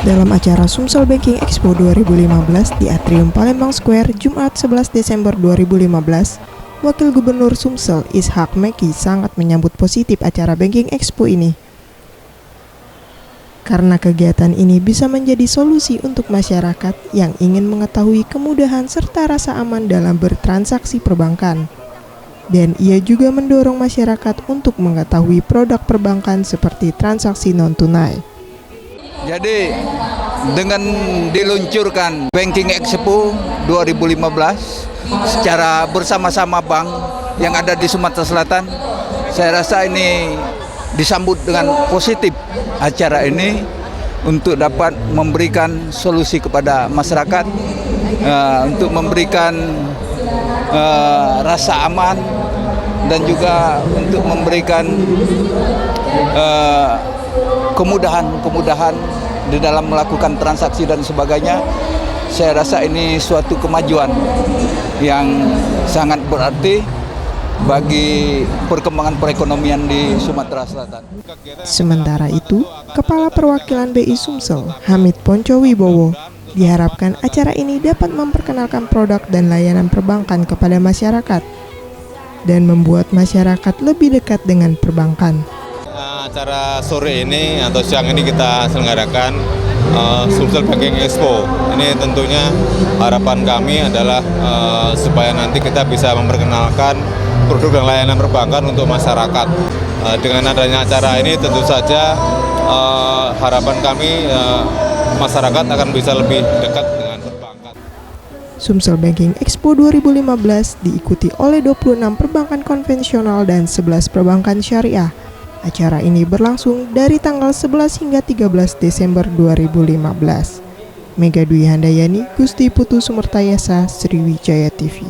dalam acara Sumsel Banking Expo 2015 di Atrium Palembang Square, Jumat 11 Desember 2015, Wakil Gubernur Sumsel Ishak Meki sangat menyambut positif acara Banking Expo ini. Karena kegiatan ini bisa menjadi solusi untuk masyarakat yang ingin mengetahui kemudahan serta rasa aman dalam bertransaksi perbankan. Dan ia juga mendorong masyarakat untuk mengetahui produk perbankan seperti transaksi non-tunai. Jadi dengan diluncurkan Banking Expo 2015 secara bersama-sama bank yang ada di Sumatera Selatan, saya rasa ini disambut dengan positif acara ini untuk dapat memberikan solusi kepada masyarakat, untuk memberikan rasa aman dan juga untuk memberikan kemudahan di dalam melakukan transaksi dan sebagainya. Saya rasa ini suatu kemajuan yang sangat berarti bagi perkembangan perekonomian di Sumatera Selatan. Sementara itu, Kepala Perwakilan BI Sumsel, Hamid Poncowibowo, diharapkan acara ini dapat memperkenalkan produk dan layanan perbankan kepada masyarakat dan membuat masyarakat lebih dekat dengan perbankan. Acara sore ini atau siang ini kita selenggarakan Sumsel Banking Expo. Ini tentunya harapan kami adalah supaya nanti kita bisa memperkenalkan produk dan layanan perbankan untuk masyarakat. Dengan adanya acara ini tentu saja harapan kami masyarakat akan bisa lebih dekat dengan perbankan. Sumsel Banking Expo 2015 diikuti oleh 26 perbankan konvensional dan 11 perbankan syariah. Acara ini berlangsung dari tanggal 11 hingga 13 Desember 2015. Mega Dwi Handayani, Gusti Putu Sumertayasa, Sriwijaya TV.